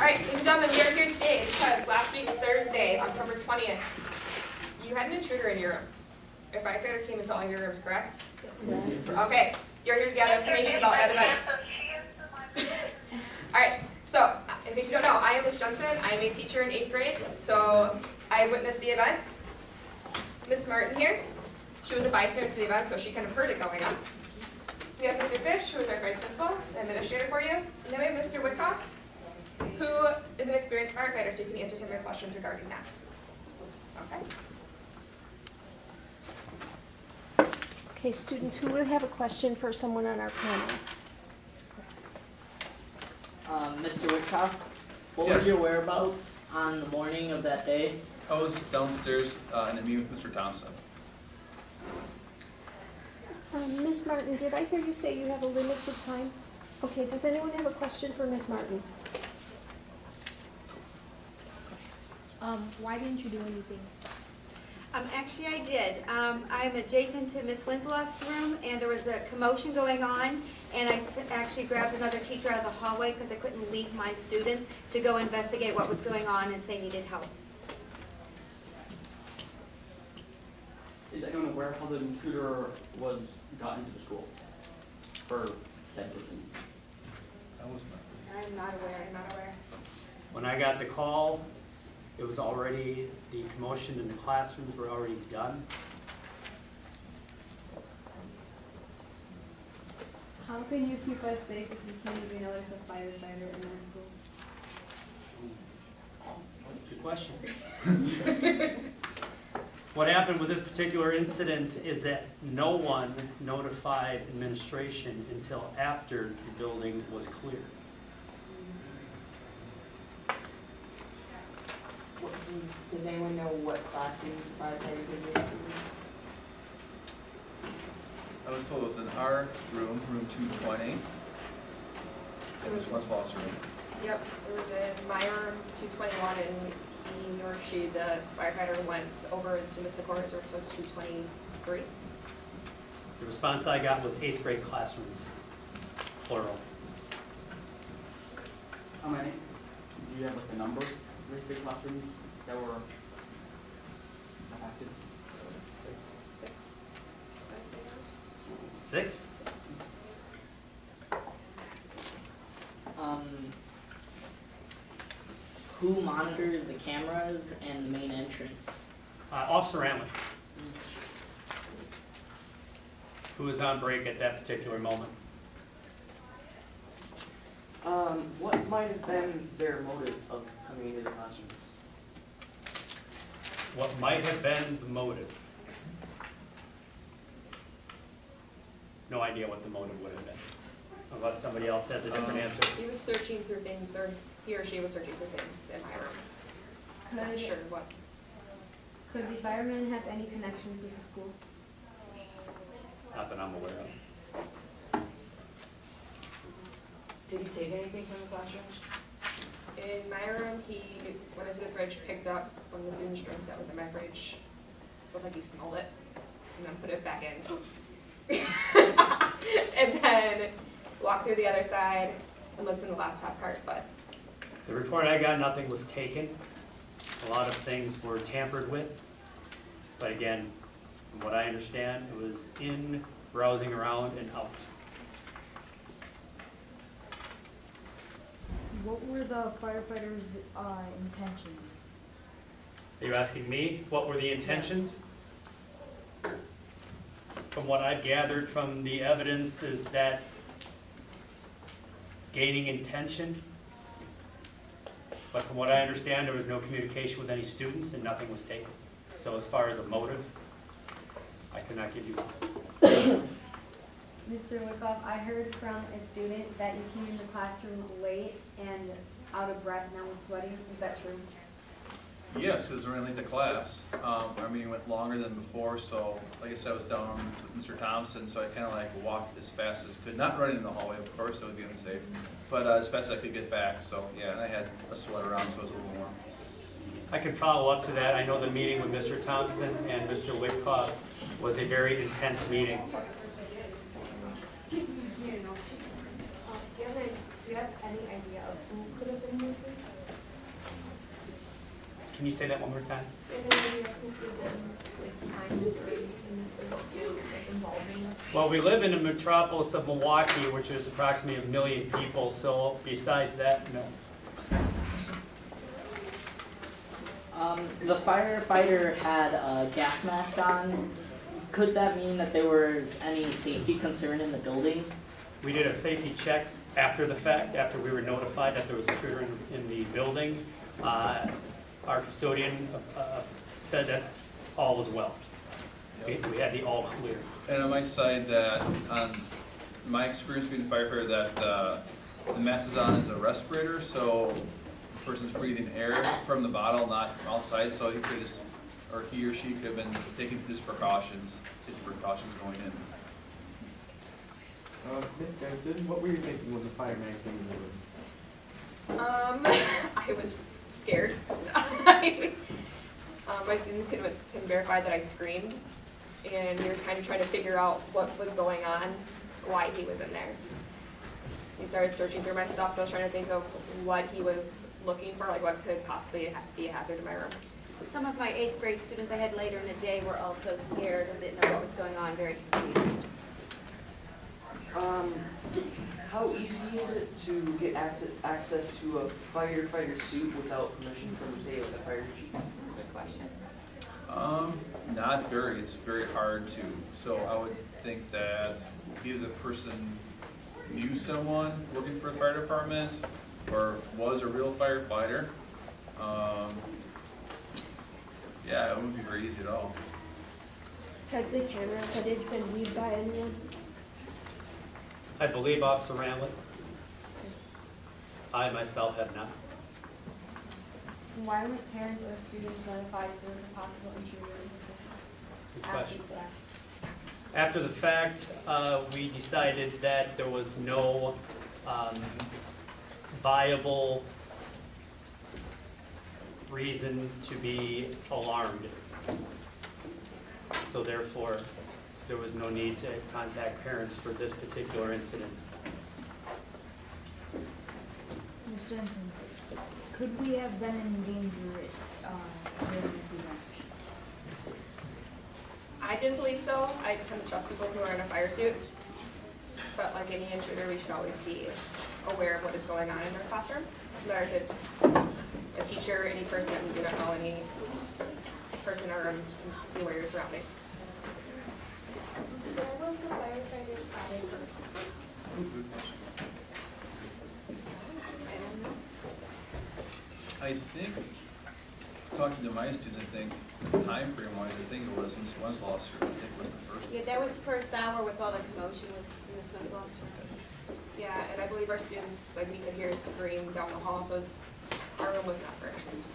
Alright, ladies and gentlemen, we are here today because last week, Thursday, October 20th, you had an intruder in your room. A firefighter came into all your rooms, correct? Yes. Okay, you're here to gather information about that event. Alright, so in case you don't know, I am Ms. Johnson. I am a teacher in 8th grade, so I witnessed the event. Ms. Martin here, she was a bystander to the event, so she kind of heard it going on. We have Mr. Fish, who is our vice principal and administrator for you. And then we have Mr. Whitcock, who is an experienced firefighter, so you can answer some of your questions regarding that. Okay. Okay, students, who will have a question for someone on our panel? Mr. Whitcock, what Yes. were your whereabouts on the morning of that day? I was downstairs in a meeting with Mr. Thompson. Ms. Martin, did I hear you say you have a limited time? Okay, does anyone have a question for Ms. Martin? Why didn't you do anything? Actually, I did. I'm adjacent to Miss Winslow's room, and there was a commotion going on, and I actually grabbed another teacher out of the hallway because I couldn't leave my students to go investigate what was going on and if they needed help. Is anyone aware how the intruder got into the school? For said person? I was not. I'm not aware. When I got the call, it was already, the commotion in the classrooms were already done. How can you keep us safe if you can't even notice a firefighter in our school? Good question. What happened with this particular incident is that no one notified administration until after the building was cleared. Does anyone know what classrooms the firefighter visited? I was told it was in our room, room 220. It was Westfall's room. Yep, it was in my room, 221, and he or she, the firefighter, went over to Mr. Corner's room, so 223. The response I got was 8th grade classrooms, plural. How many? Do you have like a number of the classrooms that were affected? 6? Who monitors the cameras and the main entrance? Officer Ramley, who was on break at that particular moment. What might have been their motive of coming into the classrooms? What might have been the motive? No idea what the motive would have been, unless somebody else has a different answer. He was searching through things, or he or she was searching through things in my room. I'm not sure what. Could the firemen have any connections with the school? Not that I'm aware of. Did he take anything from the classrooms? In my room, he went into the fridge, picked up one of the students' drinks that was in my fridge. Looked like he smelled it, and then put it back in. And then walked through the other side and looked in the laptop cart, but The report I got, nothing was taken. A lot of things were tampered with. But again, from what I understand, it was in, browsing around, and out. What were the firefighters' intentions? Are you asking me, what were the intentions? From what I've gathered from the evidence is that gaining intention. But from what I understand, there was no communication with any students and nothing was taken. So as far as a motive, I could not give you one. Mr. Wickoff, I heard from a student that you came in the classroom late and out of breath and I was sweating. Is that true? Yes, because we're late to class. Our meeting went longer than before, so like I said, I was down with Mr. Thompson, so I kind of like walked as fast as I could. Not running in the hallway, of course, that would be unsafe, but as fast as I could get back. So yeah, and I had a sweater on, so it was a little warm. I can follow up to that. I know the meeting with Mr. Thompson and Mr. Whitcock was a very intense meeting. do you have any idea of who could have been missing? Can you say that one more time? Well, we live in the metropolis of Milwaukee, which is approximately 1 million people, so besides that, no. The firefighter had a gas mask on. Could that mean that there was any safety concern in the building? We did a safety check after the fact, after we were notified that there was an intruder in the building. Our custodian said that all was well. We had the all clear. And on my side, that on my experience being a firefighter, that the mask is on as a respirator, so the person's breathing air from the bottle, not from outside, so he could just, or he or she could have been taking just precautions, safety precautions going in. Ms. Benson, what were you thinking when the fireman came in the room? I was scared. My students can verify that I screamed, and we were kind of trying to figure out what was going on, why he was in there. He started searching through my stuff, so I was trying to think of what he was looking for, like what could possibly be a hazard in my room. Some of my 8th grade students I had later in the day were also scared and didn't know what was going on, very confused. How easy is it to get access to a firefighter suit without permission from, say, like a fire chief? Good question. Not very, it's very hard to, so I would think that either the person knew someone working for the fire department or was a real firefighter. Yeah, it wouldn't be very easy at all. Has the camera footage been viewed by anyone? I believe Officer Ramlett. I myself have not. Why weren't parents or students notified if there was a possible intruder in the school? Good After question. the fact? After the fact, we decided that there was no viable reason to be alarmed. So therefore, there was no need to contact parents for this particular incident. Ms. Jensen, could we have been in danger during this event? I didn't believe so. I tend to trust people who are in a fire suit. But like any intruder, we should always be aware of what is going on in their classroom. Whether if it's a teacher, any person that we do not know, any person or be aware of your surroundings. Where was the firefighter spotted? I think, talking to my students, I think, time frame wise, I think it was Ms. Wenslow's, I think was the first. Yeah, that was first hour with all the commotion with Ms. Winslow. Yeah, and I believe our students, like we could hear scream down the hall, so our room was not first.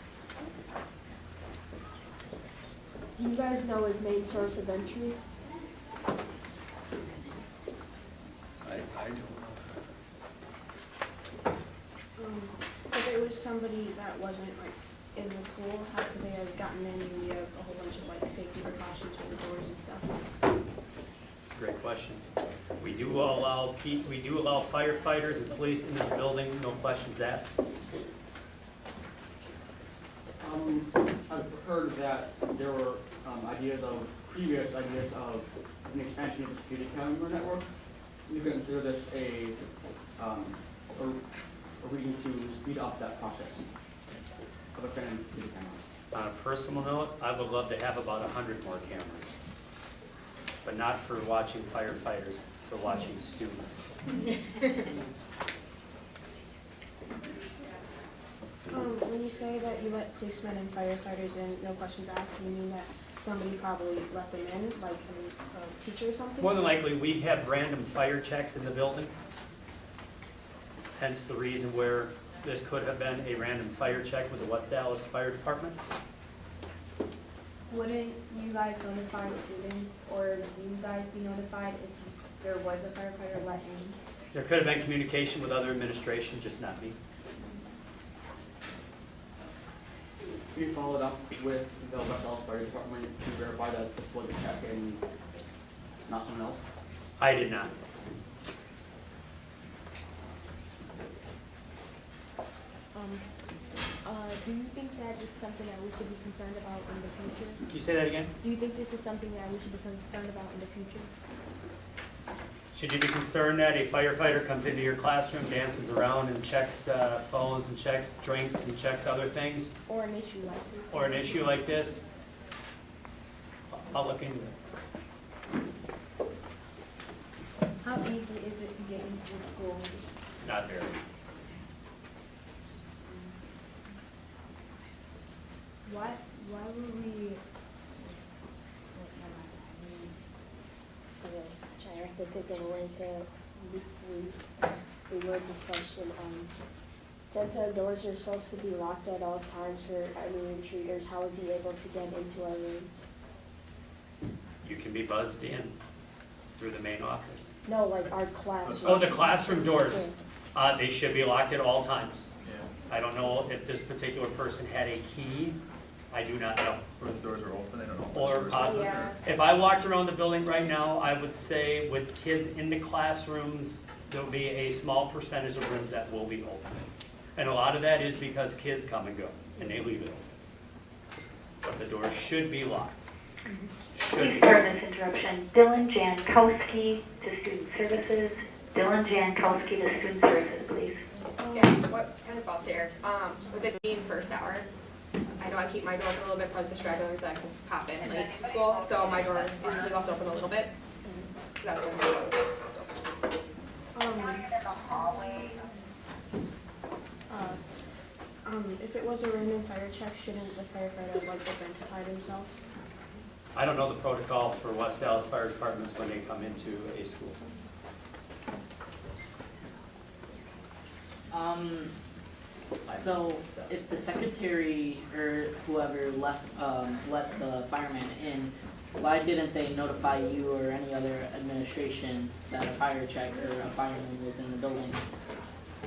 Do you guys know his main source of entry? I don't know. If it was somebody that wasn't like in the school, how could they have gotten in and we have a whole bunch of like safety precautions with the doors and stuff? Great question. We do allow firefighters and police into the building, no questions asked. I've heard that there were previous ideas of an expansion of the security camera network. You can consider this a reason to speed up that process of expanding security cameras. On a personal note, I would love to have about 100 more cameras, but not for watching firefighters, for watching students. When you say that you let policemen and firefighters in, no questions asked, you mean that somebody probably let them in, like a teacher or something? More than likely, we'd have random fire checks in the building. Hence the reason where this could have been a random fire check with the West Dallas Fire Department. Wouldn't you guys notify students, or you guys be notified if there was a firefighter let in? There could have been communication with other administration, just not me. We followed up with the West Dallas Fire Department to verify that this was a check and not someone else. I did not. Do you think that it's something that we should be concerned about in the future? Can you say that again? Do you think this is something that we should be concerned about in the future? Should you be concerned that a firefighter comes into your classroom, dances around and checks phones and checks drinks and checks other things, Or an issue like this? or an issue like this? I'll look into it. How easy is it to get into the school? Not very. Why were we? I have to take a link we wrote this question. Since our doors are supposed to be locked at all times for any intruders, how is he able to get into our rooms? You can be buzzed in through the main office. No, like our classroom. Oh, the classroom doors, they should be locked at all times. Yeah. I don't know if this particular person had a key. I do not know. Or the doors are open, I don't know. if the Or doors are possibly, open. if I walked around the building right now, I would say with kids in the classrooms, there'll be a small percentage of rooms that will be open. And a lot of that is because kids come and go, and they leave it open. But the doors should be locked. Should Please be. pardon this interruption. Dylan Jankowski to Student Services. Dylan Jankowski to Student Services, please. Yeah, what kind of spot there? With it being first hour, I know I keep my door open a little bit for the stragglers that can pop in late to school, so my door is usually left open a little bit. So that's when my door is open. If it was a random fire check, shouldn't the firefighter have like identified himself? I don't know the protocol for West Dallas Fire Departments when they come into a school. So if the secretary or whoever let the fireman in, why didn't they notify you or any other administration that a fire check or a fireman was in the building?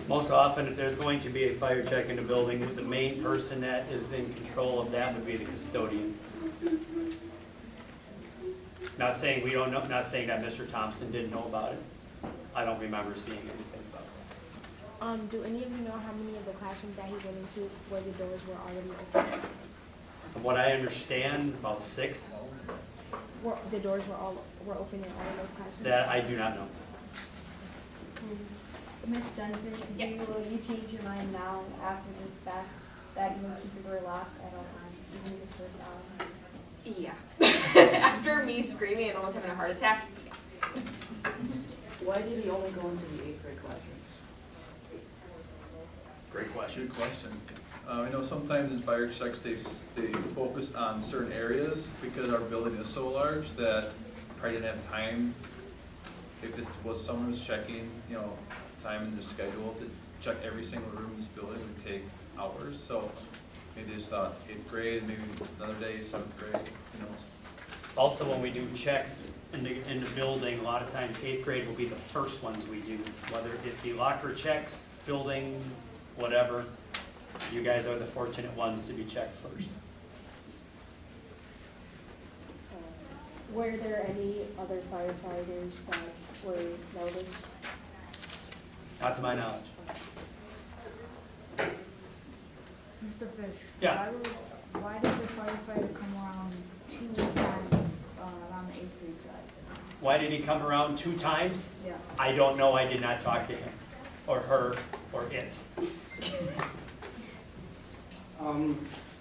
Most often, if there's going to be a fire check in a building, the main person that is in control of that would be the custodian. Not saying we don't know, not saying that Mr. Thompson didn't know about it. I don't remember seeing anything about it. Do any of you know how many of the classrooms that he went into where the doors were already open? From what I understand, about 6, The doors were open in all of those classrooms? that I do not know. Ms. Johnson, will you change your mind now after this fact that you will keep the door locked at all times, even if it's first hour? Yeah. After me screaming and almost having a heart attack, Why did he only go into the 8th grade classrooms? Great question. Good question. I know sometimes in fire checks, they focus on certain areas because our building is so large that probably didn't have time. If this was someone was checking, time in the schedule to check every single room in this building would take hours. So maybe they just thought 8th grade, maybe another day, 7th grade, Also, when we do checks in the building, a lot of times 8th grade will be the first ones we do, whether it be locker checks, building, whatever. You guys are the fortunate ones to be checked first. Were there any other firefighters that were noticed? Not to my knowledge. Mr. Fish? Yeah. Why did the firefighter come around 2 times around the 8th grade side? Why did he come around 2 times? Yeah. I don't know, I did not talk to him, or her, or it.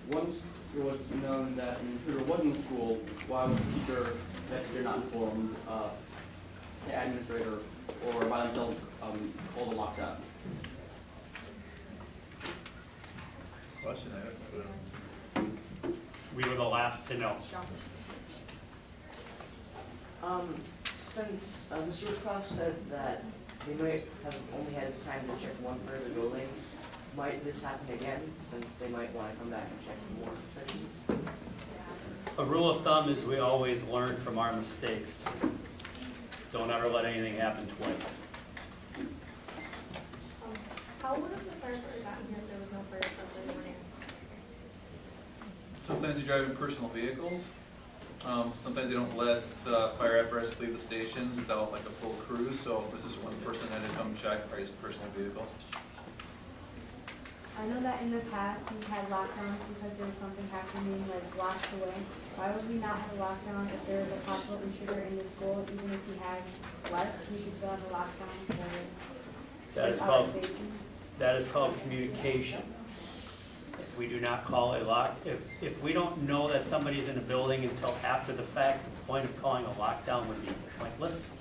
Once it was known that an intruder was in the school, why was the teacher not informed, the administrator, or by themselves called and locked up? Question We were the last to know. Since Mr. Woodcroft said that they might have only had time to check one part of the building, might this happen again, since they might want to come back and check more sections? A rule of thumb is we always learn from our mistakes. Don't ever let anything happen twice. How would have the firefighters gotten here if there was no fire trucks in the morning? Sometimes you drive in personal vehicles. Sometimes they don't let the fire apparatus leave the stations without like a full crew, so if it's just one person that had to come check, probably his personal vehicle. I know that in the past we've had lockdowns because there was something happening like blocks away. Why would we not have a lockdown if there was a possible intruder in the school, even if we had left, we should still have a lockdown for That is our called, safety? that is called communication. If we do not call a lock, if we don't know that somebody's in a building until after the fact, the point of calling a lockdown would be pointless.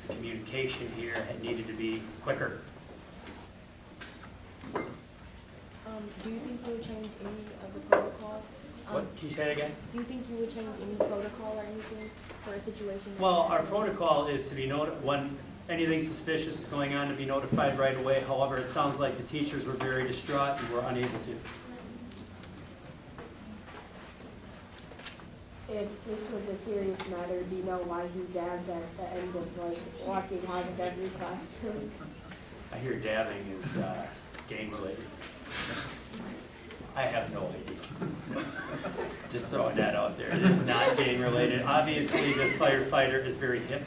Communication here had needed to be quicker. Do you think you would change any of the protocol? What, can you say that again? Do you think you would change any protocol or anything for a situation? like Well, that? our protocol is to be when anything suspicious is going on, to be notified right away. However, it sounds like the teachers were very distraught and were unable to. If this was a serious matter, do you know why he dabbed at the end of like walking out of every classroom? I hear dabbing is gang related. I have no idea. Just throwing that out there. It is not gang related. Obviously, this firefighter is very hip.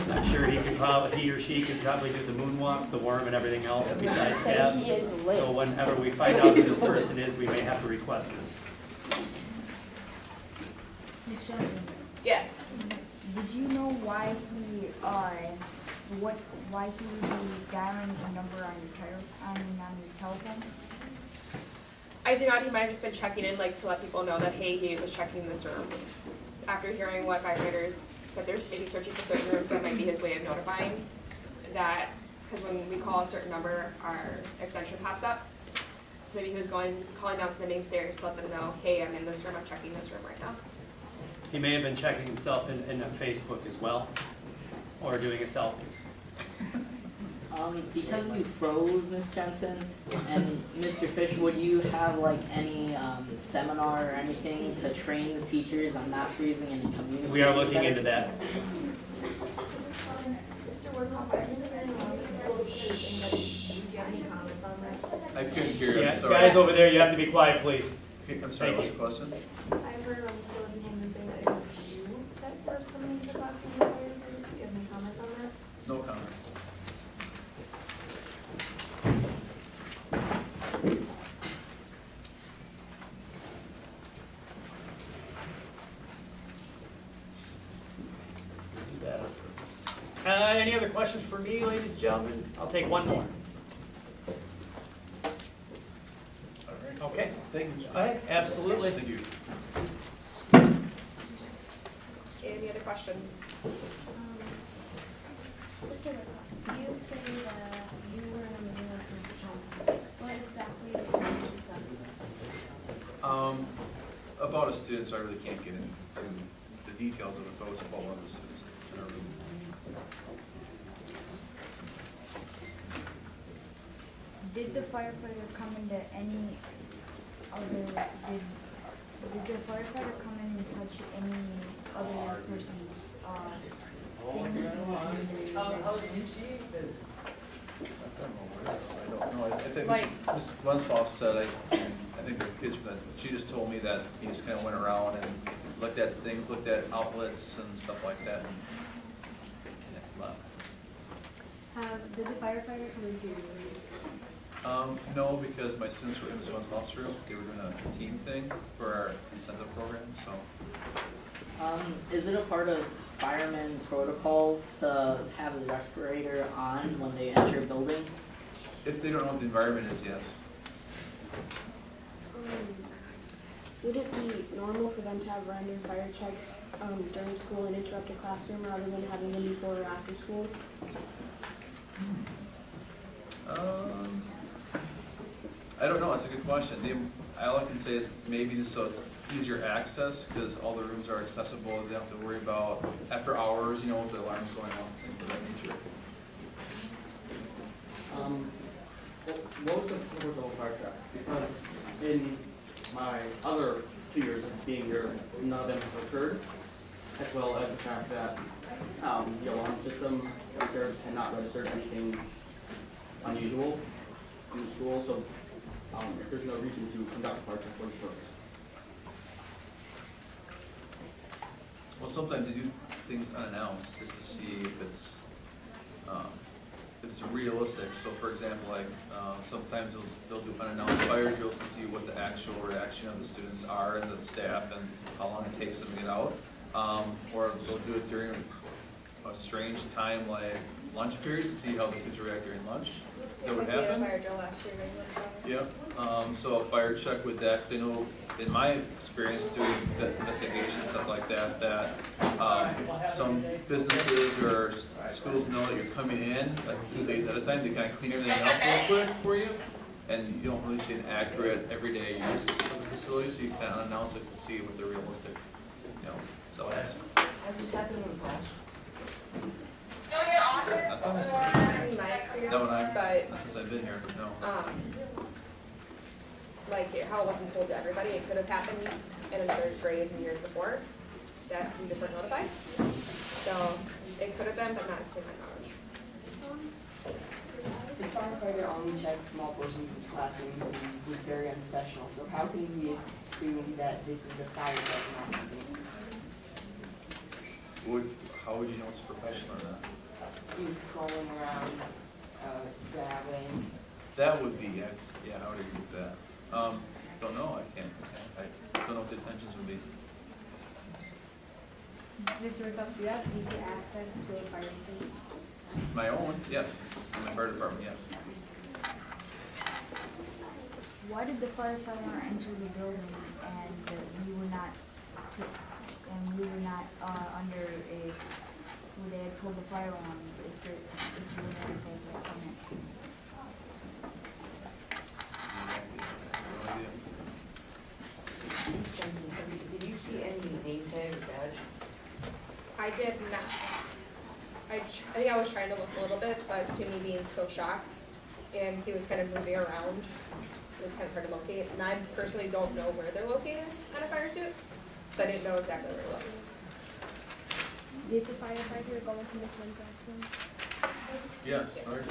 I'm sure he or she could probably do the moonwalk, the worm, and everything else besides Say stab. he is lit. So whenever we find out who this person is, we may have to request this. Ms. Johnson, Yes. did you know why he, why he would be dialing a number on your telephone? I do not, he might have just been checking in, like, to let people know that, hey, he was checking this room. After hearing what firefighters, that there's maybe searching for certain rooms, that might be his way of notifying that, because when we call a certain number, our extension pops up. So maybe he was calling down to the main stairs to let them know, hey, I'm in this room, I'm checking this room right now. He may have been checking himself in Facebook as well, or doing a selfie. Because you froze, Ms. Jensen, and Mr. Fish, would you have like any seminar or anything to train the teachers on not freezing and communicating? We are looking into that. Mr. Workhoff, I didn't hear any posted anything, do you have any comments on that? I couldn't hear you, I'm Yeah, sorry. guys over there, you have to be quiet, please. Okay, I'm sorry, Thank what's you. the question? I've heard on the school of people saying that it was you that was coming into the classroom and firing first. Do you have any comments on that? No comment. Do that. Any other questions for me, ladies and gentlemen? I'll take one more. All right. Okay. Thank you. All right, absolutely. Thank you. Any other questions? Mr. Workhoff, you say that you were in a meeting with Mr. Johnson. What exactly did you discuss? About a student, so I really can't get into the details of it, but it was about one of the students in our room. Did the firefighter come into any other, did the firefighter come in and touch any other person's, things or I don't know, I think Ms. Wensloff said, I think the kids, she just told me that he just kind of went around and looked at things, looked at outlets and stuff like that, and left. Did the firefighter come into your room? No, because my students were in Ms. Wensloff's room, they were doing a team thing for our incentive program, so. Is it a part of fireman protocol to have the respirator on when they enter a building? If they don't know what the environment is, yes. Would it be normal for them to have random fire checks during school and interrupt a classroom rather than having them before or after school? I don't know, it's a good question. All I can say is maybe just so it's easier access, because all the rooms are accessible, they don't have to worry about after hours, you know, with the alarms going off, things of that nature. What was the purpose of a fire truck? Because in my other 2 years of being here, none of them have occurred, as well as the fact that the alarm system there had not registered anything unusual in the school, so there's no reason to conduct a fire check for this purpose. Well, sometimes they do things unannounced, just to see if it's realistic. So for example, like, sometimes they'll do unannounced fire drills to see what the actual reaction of the students are and the staff and how long it takes them to get out. Or they'll do it during a strange time like lunch periods to see how the kids react during lunch. That would happen. Fire drill last year, right? Yep, so a fire check with that, because I know in my experience doing investigation and stuff like that, some businesses or schools know that you're coming in like 2 days at a time to kind of clean everything up real quick for you. And you don't really see an accurate everyday use of the facility, so you kind of announce it to see what the realistic, so. Has this happened in the past? In my experience, No, not but, since I've been here, no. like how it wasn't told to everybody, it could have happened in another grade in years before, that we just weren't notified. So it could have been, but not to my knowledge. The firefighter only checked small portions of classrooms and was very unprofessional, so how can we assume that this is a fire truck not things? How would you know it's professional or not? He was crawling around, dabbling. That would be, yeah, I would agree with that. Don't know, I don't know what the intentions would be. Mr. Rico, do you have easy access to a fire station? My own, yes. My fire department, yes. Why did the firefighter enter the building and we were not under a, where they had pulled the fire alarms if you were notified to come in? No idea. Ms. Jensen, did you see any name tag or badge? I did not. I think I was trying to look a little bit, but to me being so shocked, and he was kind of moving around, it was kind of hard to locate. And I personally don't know where they're located on a fire suit, so I didn't know exactly where to look. Did the firefighter go into Ms. Winslow's room? Yes, right.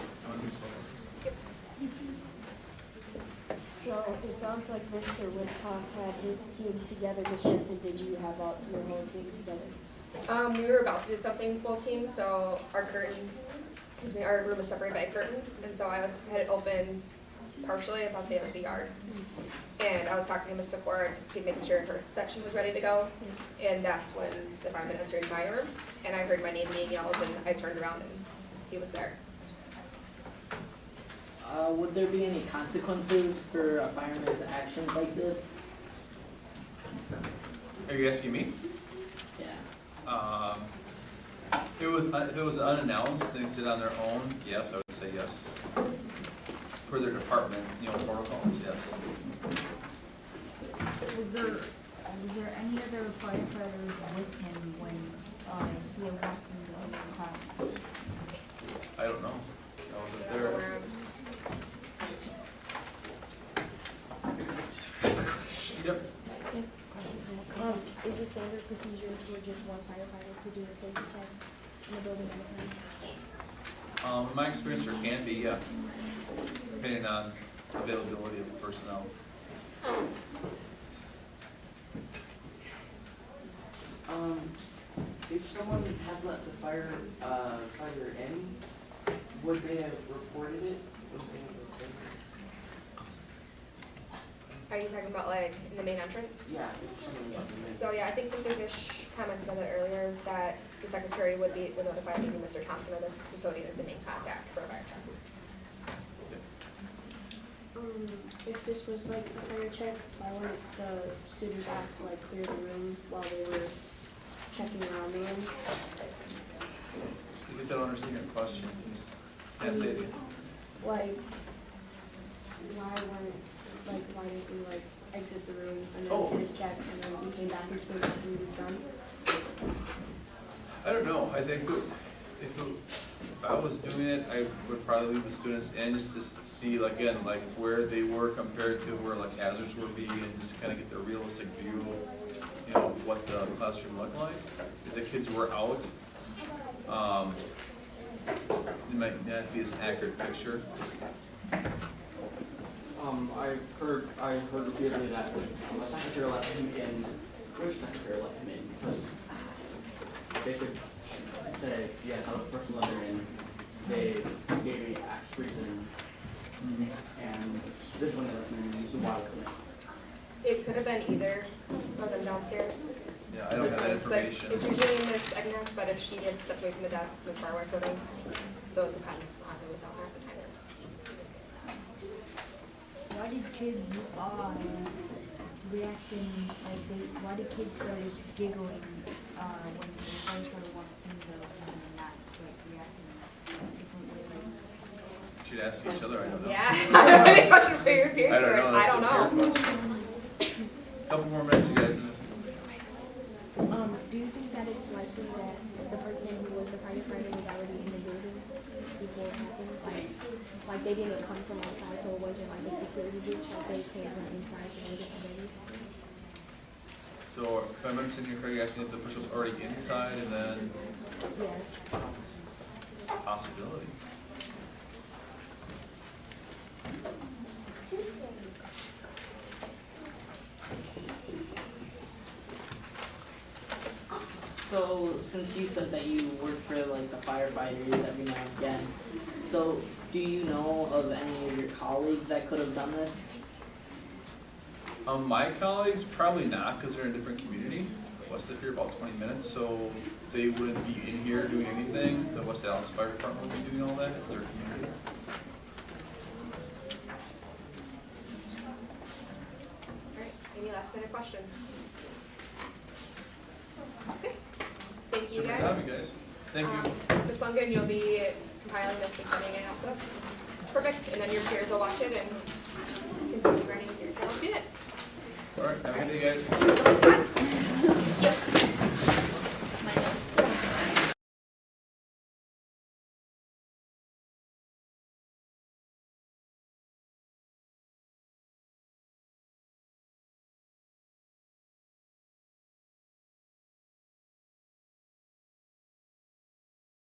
So it sounds like Mr. Woodcock had his team together. Ms. Jensen, did you have your whole team together? We were about to do something full team, so our room is separated by a curtain, and so had it opened partially, about to say like the yard. And I was talking to Ms. Sikora, just making sure her section was ready to go, and that's when the fireman entered my room, and I heard my name being yelled, and I turned around and he was there. Would there be any consequences for a fireman's actions like this? Are you asking me? Yeah. If it was unannounced, they did on their own, yes, I would say yes. For their department, protocols, yes. Was there any other firefighters with him when he was walking the class? I don't know. I wasn't there. Yep. Is it standard procedure for just one firefighter to do a safety check in the building at a time? In my experience, there can be, yes, depending on availability of personnel. If someone had let the fighter in, would they have reported it? Would they have reported it? Are you talking about like in the main entrance? Yeah, if someone let them in. So yeah, I think Mr. Gish commented on that earlier, that the secretary would notify maybe Mr. Thompson or the custodian as the main contact for a fire truck. If this was like a fire check, why weren't the students asked to like clear the room while they were checking around the rooms? I guess I don't understand your question. Can I say it again? Like, why didn't we like exit the room and then Oh. finish check and then we came back and cleared after we was done? I don't know. I think if I was doing it, I would probably leave the students in just to see, like, again, like where they were compared to where like hazards would be, and just kind of get the realistic view of, what the classroom looked like. If the kids were out, it might not be as an accurate picture. I heard repeatedly that a secretary let him in, which secretary let him in, because they could say, yes, I was the person let her in, they gave me X reason, and this one is the water coming. It could have been either of them downstairs. Yeah, I don't have that It's like, information. it's usually Miss Egner, but if she had stepped away from the desk, Miss Barwick would have. So it depends on who was down there at the time. Why did kids reacting like why did kids start giggling when the firefighter walked in the room and not like reacting differently? Like, Should ask each other, I don't know. Yeah. Any questions for your peers? I don't know, I that's don't a fair know. question. Couple more minutes, you guys. Do you think that it's likely that the person who was the firefighter was already in the building before it happened? Like they didn't come from outside, so it wasn't like a security breach, like they came from inside to get ready? So if I'm understanding you correctly, you're asking if the person was already inside and then Yeah. possibility. So, since you said that you work for like the firefighters every now and again, so do you know of any of your colleagues that could have done this? My colleagues, probably not, because they're in a different community. West of here, about 20 minutes, so they wouldn't be in here doing anything. The West Dallas Fire Department would be doing all that, it's their community. Alright, any last minute questions? Okay. Thank you Super guys. happy, guys. Thank you. Ms. Lundgren, you'll be compiling this and sending it out to us. Perfect, and then your peers will watch it and continue running with your channel student. All right, have a good day, guys. Yep.